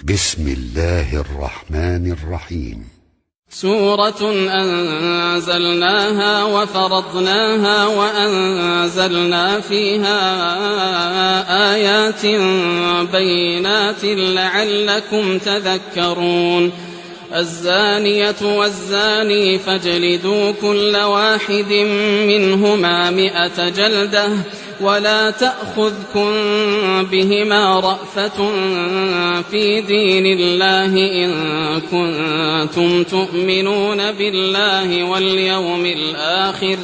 بسم الله الرحمن الرحيم. سورة أنزلناها وفرضناها وأنزلنا فيها آيات بينات لعلكم تذكرون. الزانية والزاني فاجلدوا كل واحد منهما 100 جلدة ولا تأخذكم بهما رأفة في دين الله إن كنتم تؤمنون بالله واليوم الآخر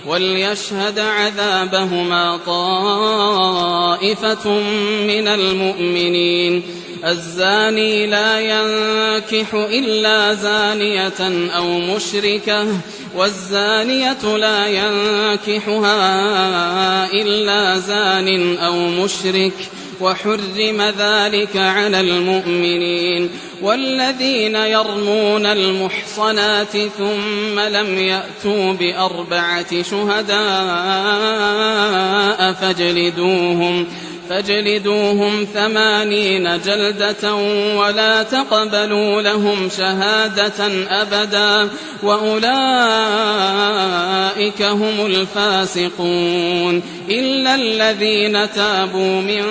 وليشهد عذابهما طائفة من المؤمنين. الزاني لا ينكح إلا زانية أو مشركة والزانية لا ينكحها إلا زان أو مشرك وحرم ذلك على المؤمنين. والذين يرمون المحصنات ثم لم يأتوا ب4 شهداء فاجلدوهم 80 جلدة ولا تقبلوا لهم شهادة أبدا وأولئك هم الفاسقون إلا الذين تابوا من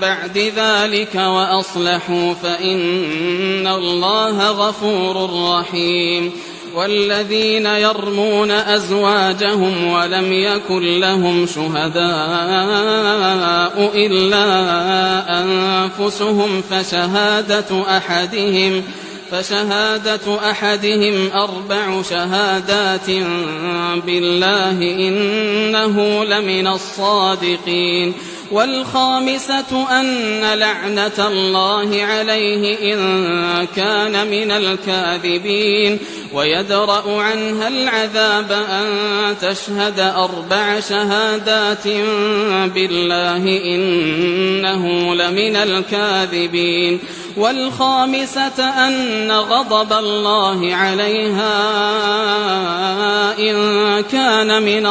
بعد ذلك وأصلحوا فإن الله غفور رحيم. والذين يرمون أزواجهم ولم يكن لهم شهداء إلا أنفسهم فشهادة أحدهم 4 شهادات بالله إنه لمن الصادقين. والخامسة أن لعنة الله عليه إن كان من الكاذبين ويدرأ عنها العذاب أن تشهد 4 شهادات بالله إنه لمن الكاذبين. والخامسة أن غضب الله عليها إن كان من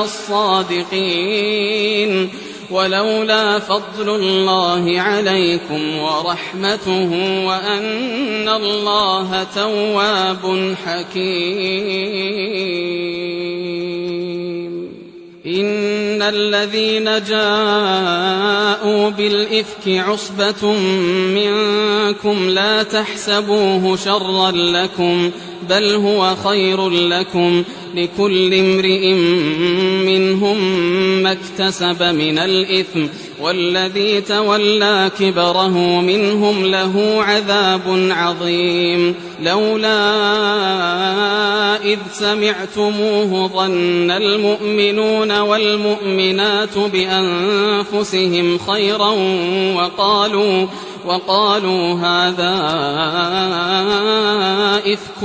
الصادقين. ولولا فضل الله عليكم ورحمته وأن الله تواب حكيم. إن الذين جاءوا بالإفك عصبة منكم لا تحسبوه شرا لكم بل هو خير لكم لكل امرئ منهم ما اكتسب من الإثم والذي تولى كبره منهم له عذاب عظيم. لولا إذ سمعتموه ظن المؤمنون والمؤمنات بأنفسهم خيرا وقالوا هذا إفك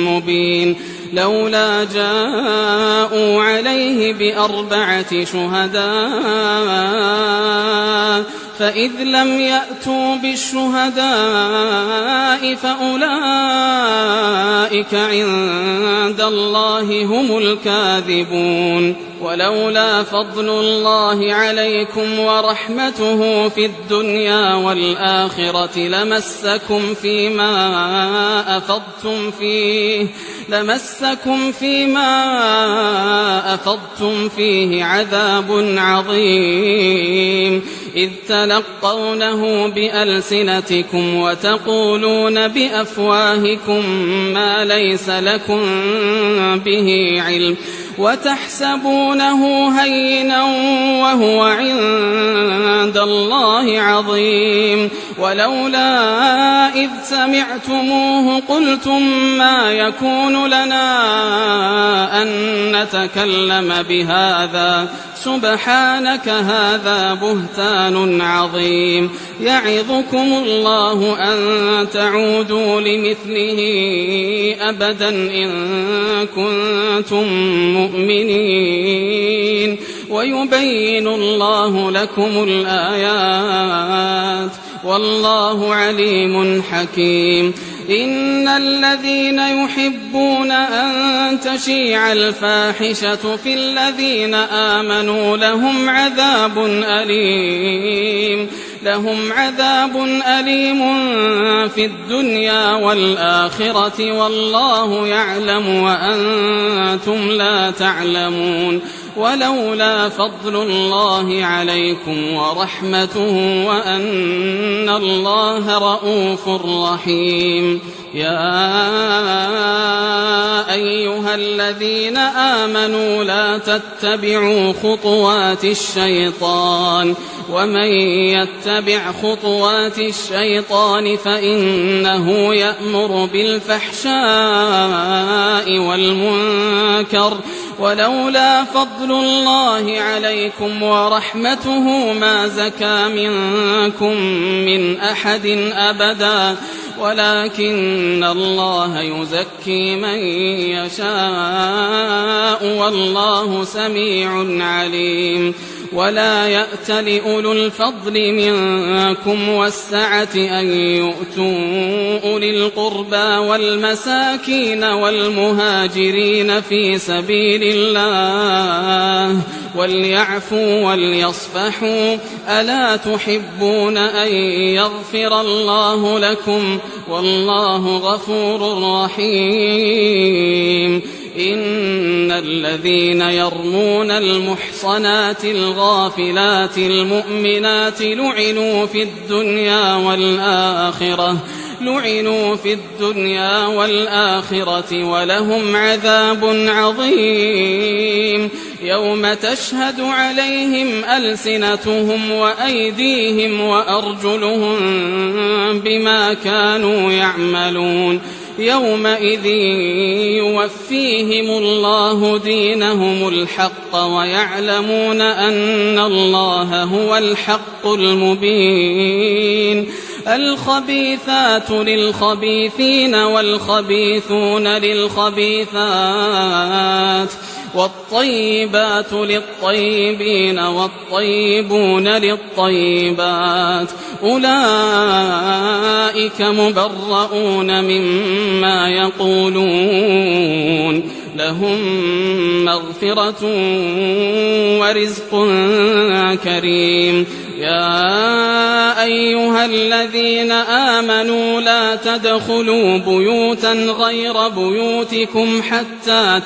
مبين. لولا جاءوا عليه ب4 شهداء فإذ لم يأتوا بالشهداء فأولئك عند الله هم الكاذبون. ولولا فضل الله عليكم ورحمته في الدنيا والآخرة لمسكم فيما أفضتم فيه عذاب عظيم إذ تلقونه بألسنتكم وتقولون بأفواهكم ما ليس لكم به علم وتحسبونه هينا وهو عند الله عظيم. ولولا إذ سمعتموه قلتم ما يكون لنا أن نتكلم بهذا سبحانك هذا بهتان عظيم. يعظكم الله أن تعودوا لمثله أبدا إن كنتم مؤمنين ويبين الله لكم الآيات والله عليم حكيم. إن الذين يحبون أن تشيع الفاحشة في الذين آمنوا لهم عذاب أليم لهم عذاب أليم في الدنيا والآخرة والله يعلم وأنتم لا تعلمون ولولا فضل الله عليكم ورحمته وأن الله رءوف رحيم يا أيها الذين آمنوا لا تتبعوا خطوات الشيطان ومن يتبع خطوات الشيطان فإنه يأمر بالفحشاء والمنكر ولولا فضل الله عليكم ورحمته ما زكى منكم من أحد أبدا ولكن الله يزكي من يشاء والله سميع عليم ولا يأت لأولو الفضل منكم والسعة أن يؤتوا أولي القربى والمساكين والمهاجرين في سبيل الله وليعفوا وليصفحوا ألا تحبون أن يغفر الله لكم والله غفور رحيم إن الذين يرمون المحصنات الغافلات المؤمنات لعنوا في الدنيا والآخرة ولهم عذاب عظيم يوم تشهد عليهم ألسنتهم وأيديهم وأرجلهم بما كانوا يعملون يومئذ يوفيهم الله دينهم الحق ويعلمون أن الله هو الحق المبين الخبيثات للخبيثين والخبيثون للخبيثات والطيبات للطيبين والطيبون للطيبات أولئك مبرؤون مما يقولون لهم مغفرة ورزق كريم يا أيها الذين آمنوا لا تدخلوا بيوتا غير بيوتكم حتى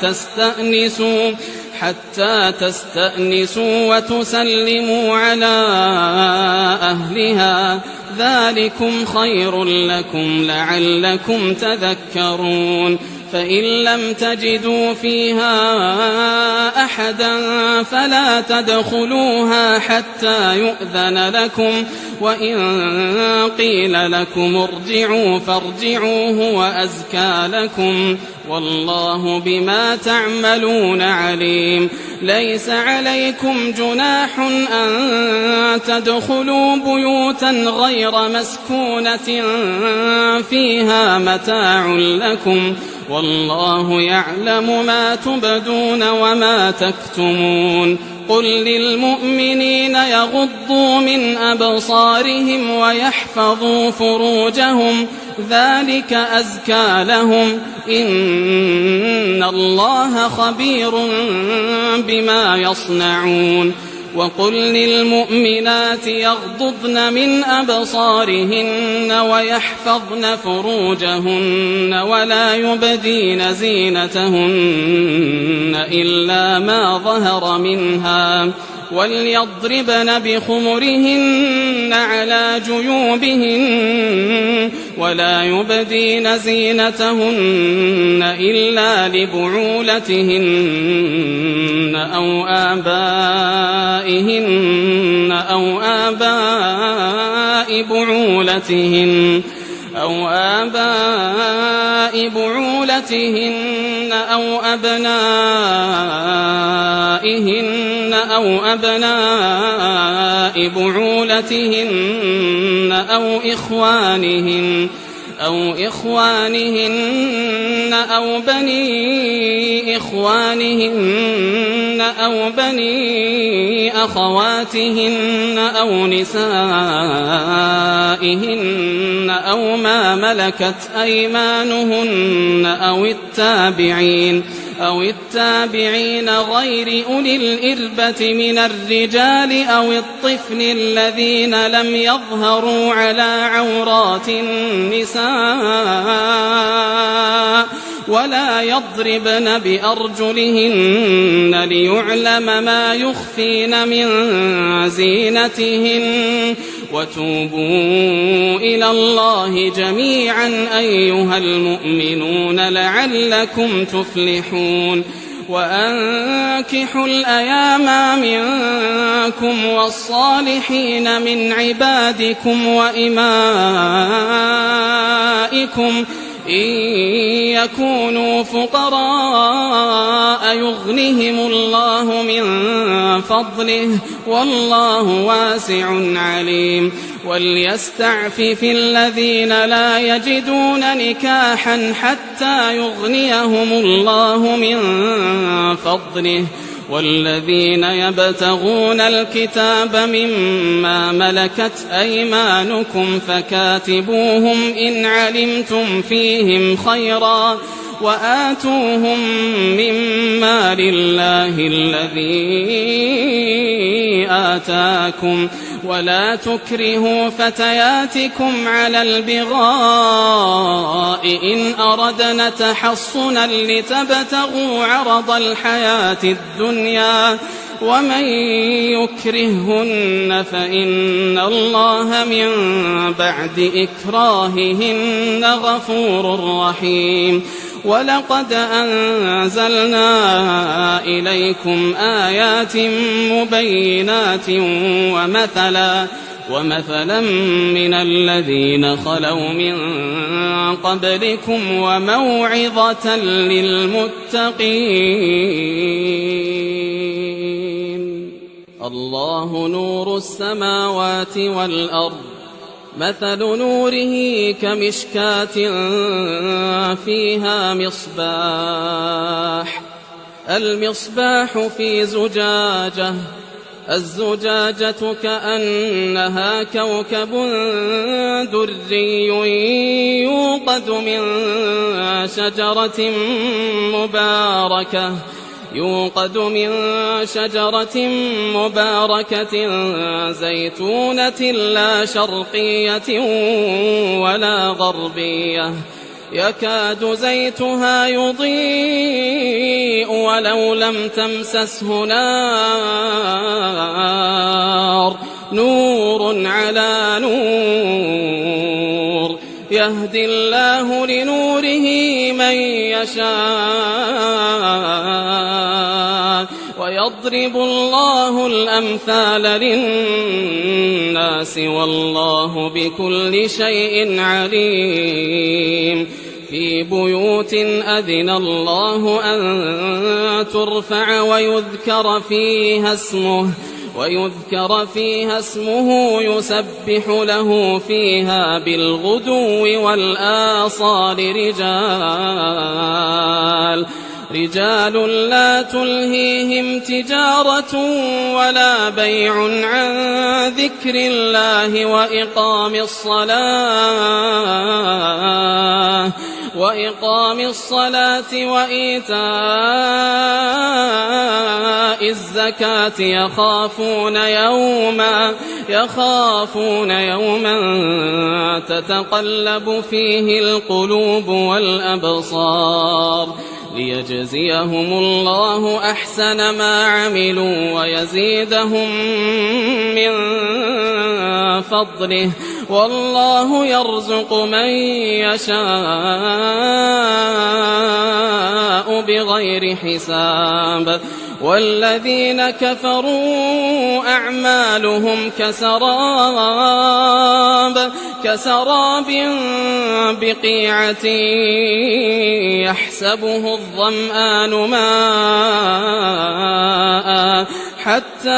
تستأنسوا وتسلموا على أهلها ذلكم خير لكم لعلكم تذكرون فإن لم تجدوا فيها أحدا فلا تدخلوها حتى يؤذن لكم وإن قيل لكم ارجعوا فارجعوا هو أزكى لكم والله بما تعملون عليم ليس عليكم جناح أن تدخلوا بيوتا غير مسكونة فيها متاع لكم والله يعلم ما تبدون وما تكتمون قل للمؤمنين يغضوا من أبصارهم ويحفظوا فروجهم ذلك أزكى لهم إن الله خبير بما يصنعون وقل للمؤمنات يغضضن من أبصارهن ويحفظن فروجهن ولا يبدين زينتهن إلا ما ظهر منها وليضربن بخمرهن على جيوبهن ولا يبدين زينتهن إلا لبعولتهن أو آبائهن أو آباء بعولتهن أو أبنائهن أو أبناء بعولتهن أو إخوانهن أو بني إخوانهن أو بني أخواتهن أو نسائهن أو ما ملكت أيمانهن أو التابعين غير أولي الإربة من الرجال أو الطفل الذين لم يظهروا على عورات النساء ولا يضربن بأرجلهن ليعلم ما يخفين من زينتهن وتوبوا إلى الله جميعا أيها المؤمنون لعلكم تفلحون وأنكحوا الأيام منكم والصالحين من عبادكم وإمائكم إن يكونوا فقراء يغنهم الله من فضله والله واسع عليم وليستعفف الذين لا يجدون نكاحا حتى يغنيهم الله من فضله والذين يبتغون الكتاب مما ملكت أيمانكم فكاتبوهم إن علمتم فيهم خيرا وآتوهم مما لله الذي آتاكم ولا تكرهوا فتياتكم على البغاء إن أردنا تحصنا لتبتغوا عرض الحياة الدنيا ومن يكرههن فإن الله من بعد إكراههن غفور رحيم ولقد أنزلنا إليكم آيات مبينات ومثلا من الذين خلوا من قبلكم وموعظة للمتقين الله نور السماوات والأرض مثل نوره كمشكاة فيها المصباح في زجاجة الزجاجة كأنها كوكب دري يوقد من شجرة مباركة زيتونة لا شرقية ولا غربية يكاد زيتها يضيء ولو لم تمسسه نار نور على نور يهدي الله لنوره من يشاء ويضرب الله الأمثال للناس والله بكل شيء عليم في بيوت أذن الله أن ترفع ويذكر فيها اسمه يسبح له فيها بالغدو والآصال رجال لا تلهيهم تجارة ولا بيع عن ذكر الله وإقام الصلاة وإيتاء الزكاة يخافون يوما تتقلب فيه القلوب والأبصار ليجزيهم الله أحسن ما عملوا ويزيدهم من فضله والله يرزق من يشاء بغير حساب والذين كفروا أعمالهم كسراب بقيعة يحسبه الظمآن ماء حتى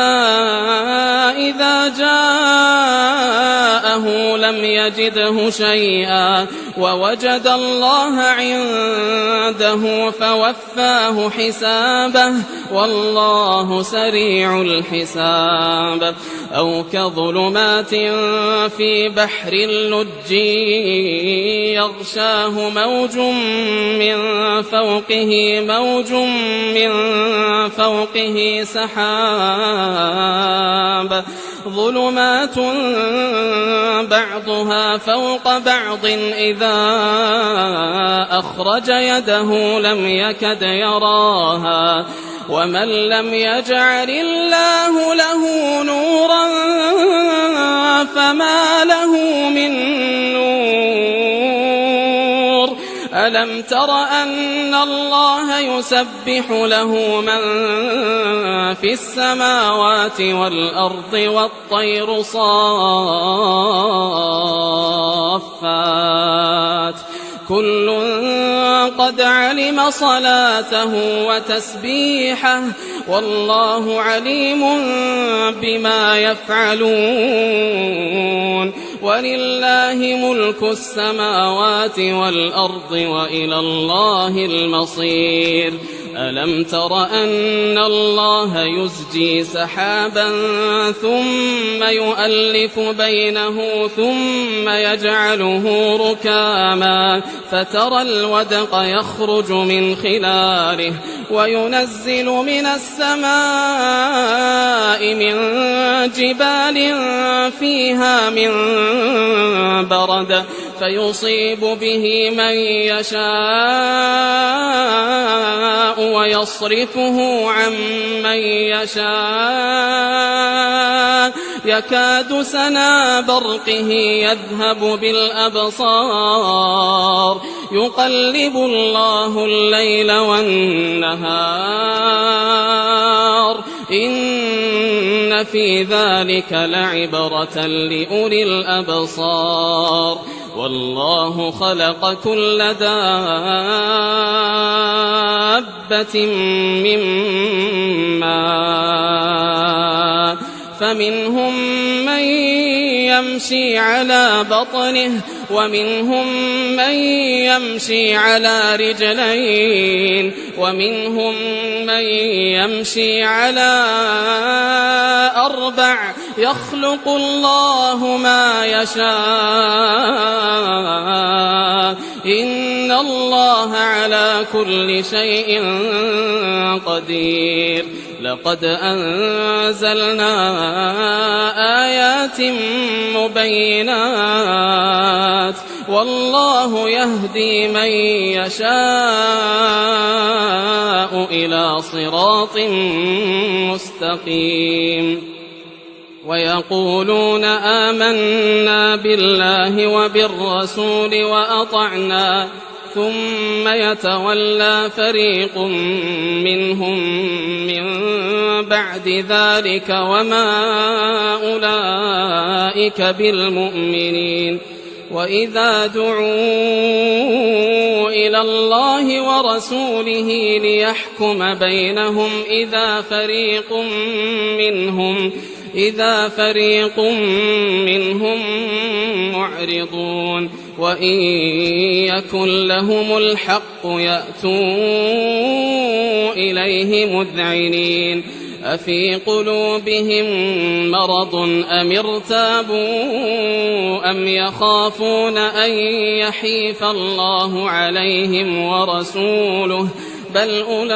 إذا جاء سأله لم يجده شيئا ووجد الله عنده فوفاه حسابه والله سريع الحساب. أو كظلمات في بحر اللج يغشاه موج من فوقه سحاب ظلمات بعضها فوق بعض إذا أخرج يده لم يكد يراها ومن لم يجعل الله له نورا فما له من نور. ألم تر أن الله يسبح له من في السماوات والأرض والطير صافات كل قد علم صلاته وتسبيحه والله عليم بما يفعلون. ولله ملك السماوات والأرض وإلى الله المصير. ألم تر أن الله يزجي سحابا ثم يؤلف بينه ثم يجعله ركاما فترى الودق يخرج من خلاله وينزل من السماء من جبال فيها من برد فيصيب به من يشاء ويصرفه عن من يشاء يكاد سنا برقه يذهب بالأبصار يقلب الله الليل والنهار إن في ذلك لعبرة لأولي الأبصار. والله خلق كل دابة من ماء فمنهم من يمشي على بطنه ومنهم من يمشي على رجلين ومنهم من يمشي على أربع يخلق الله ما يشاء إن الله على كل شيء قدير. لقد أنزلنا آيات مبينات والله يهدي من يشاء إلى صراط مستقيم. ويقولون آمنا بالله وبالرسول وأطعنا ثم يتولى فريق منهم من بعد ذلك وما أولئك بالمؤمنين. وإذا دعوا إلى الله ورسوله ليحكم بينهم إذا فريق منهم معرضون وإن يكن لهم الحق يأتوا إليه مذعنين. أفي قلوبهم مرض أم ارتابوا أم يخافون أن يحيف الله عليهم ورسوله بل أولئك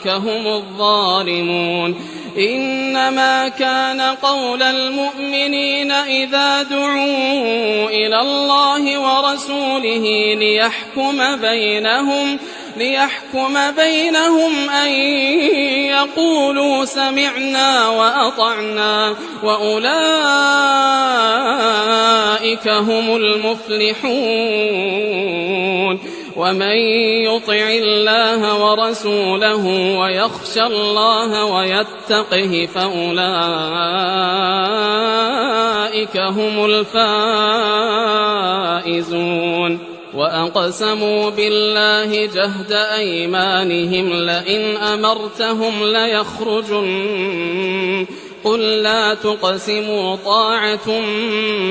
هم الظالمون. إنما كان قول المؤمنين إذا دعوا إلى الله ورسوله ليحكم بينهم أن يقولوا سمعنا وأطعنا وأولئك هم المفلحون. ومن يطع الله ورسوله ويخشى الله ويتقه فأولئك هم الفائزون. وأقسموا بالله جهد أيمانهم لئن أمرتهم ليخرجن قل لا تقسموا طاعة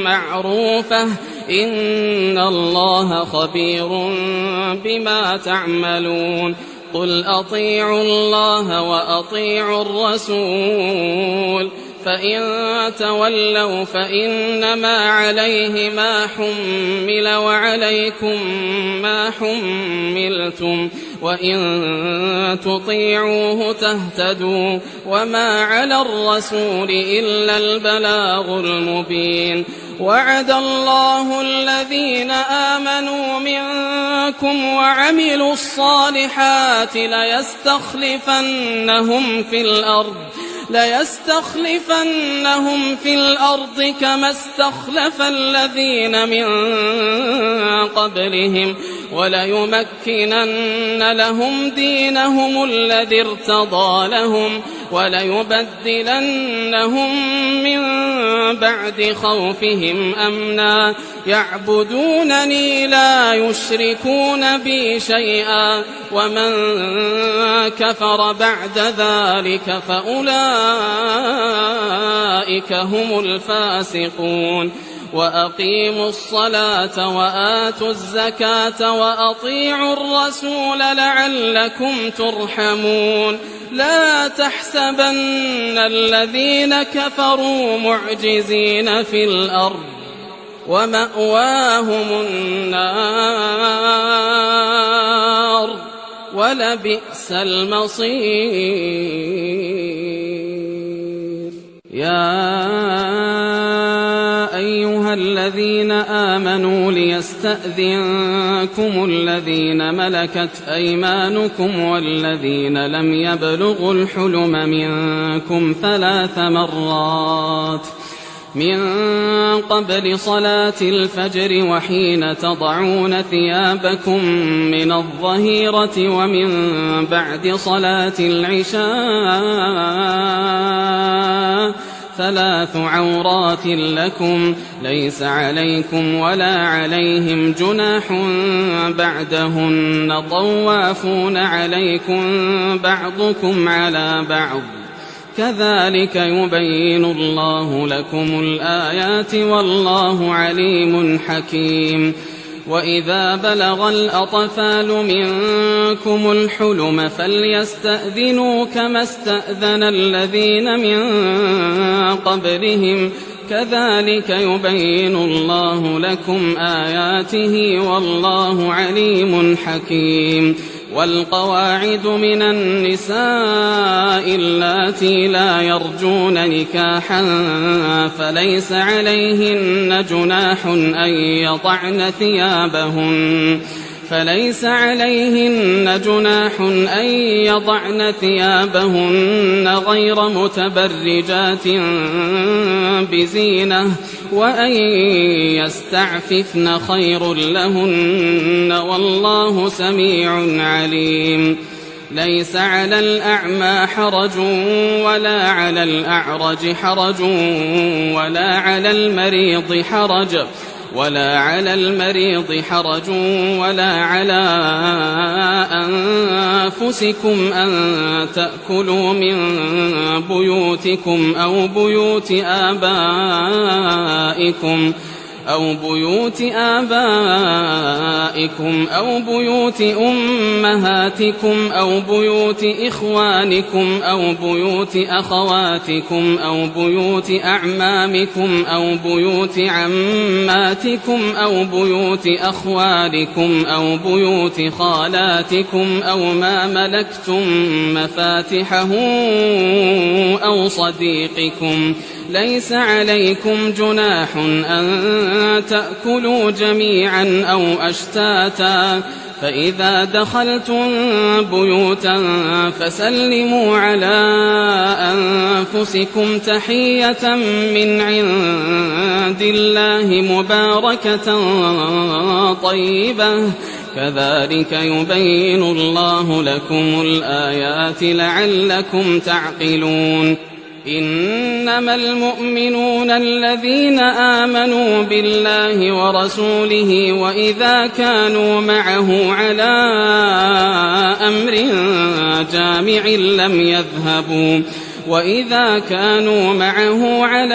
معروفة إن الله خبير بما تعملون قل أطيعوا الله وأطيعوا الرسول فإن تولوا فإنما عليه ما حمل وعليكم ما حملتم وإن تطيعوه تهتدوا وما على الرسول إلا البلاغ المبين وعد الله الذين آمنوا منكم وعملوا الصالحات ليستخلفنهم في الأرض كما استخلف الذين من قبلهم وليمكنن لهم دينهم الذي ارتضى لهم وليبدلنهم من بعد خوفهم أمنا يعبدونني لا يشركون بي شيئا ومن كفر بعد ذلك فأولئك هم الفاسقون وأقيموا الصلاة وآتوا الزكاة وأطيعوا الرسول لعلكم ترحمون لا تحسبن الذين كفروا معجزين في الأرض ومأواهم النار ولبئس المصير يا أيها الذين آمنوا ليستأذنكم الذين ملكت أيمانكم والذين لم يبلغوا الحلم منكم 3 مرات من قبل صلاة الفجر وحين تضعون ثيابكم من الظهيرة ومن بعد صلاة العشاء 3 عورات لكم ليس عليكم ولا عليهم جناح بعدهن طوافون عليكم بعضكم على بعض كذلك يبين الله لكم الآيات والله عليم حكيم وإذا بلغ الأطفال منكم الحلم فليستأذنوا كما استأذن الذين من قبلهم كذلك يبين الله لكم آياته والله عليم حكيم والقواعد من النساء اللاتي لا يرجون نكاحا فليس عليهن جناح أن يضعن ثيابهن غير متبرجات بزينة وأن يستعففن خير لهن والله سميع عليم ليس على الأعمى حرج ولا على الأعرج حرج ولا على المريض حرج ولا على أنفسكم أن تأكلوا من بيوتكم أو بيوت آبائكم أو بيوت أمهاتكم أو بيوت إخوانكم أو بيوت أخواتكم أو بيوت أعمامكم أو بيوت عماتكم أو بيوت أخوالكم أو بيوت خالاتكم أو ما ملكتم مفاتحه أو صديقكم ليس عليكم جناح أن تأكلوا جميعا أو أشتاتا فإذا دخلتم بيوتا فسلموا على أنفسكم تحية من عند الله مباركة طيبة كذلك يبين الله لكم الآيات لعلكم تعقلون إنما المؤمنون الذين آمنوا بالله ورسوله وإذا كانوا معه على أمر جامع لم يذهبوا وإذا كانوا معه على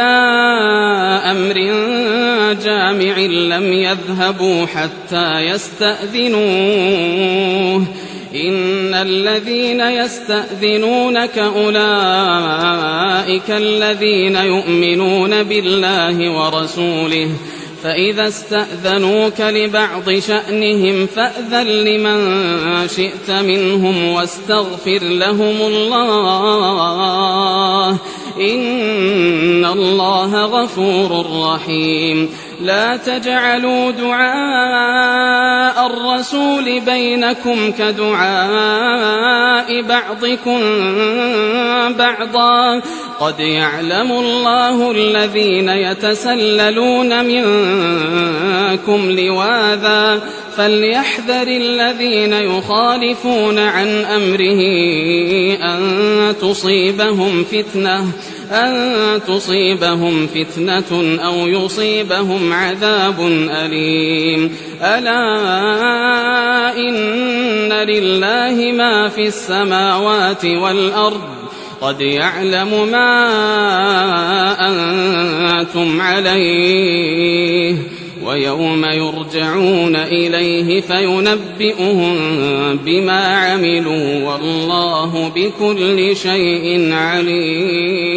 أمر جامع لم يذهبوا حتى يستأذنوه إن الذين يستأذنونك أولئك الذين يؤمنون بالله ورسوله فإذا استأذنوك لبعض شأنهم فأذن لمن شئت منهم واستغفر لهم الله إن الله غفور رحيم لا تجعلوا دعاء الرسول بينكم كدعاء بعضكم بعضا قد يعلم الله الذين يتسللون منكم لواذا فليحذر الذين يخالفون عن أمره أن تصيبهم فتنة أو يصيبهم عذاب أليم ألا إن لله ما في السماوات والأرض قد يعلم ما أنتم عليه ويوم يرجعون إليه فينبئهم بما عملوا والله بكل شيء عليم.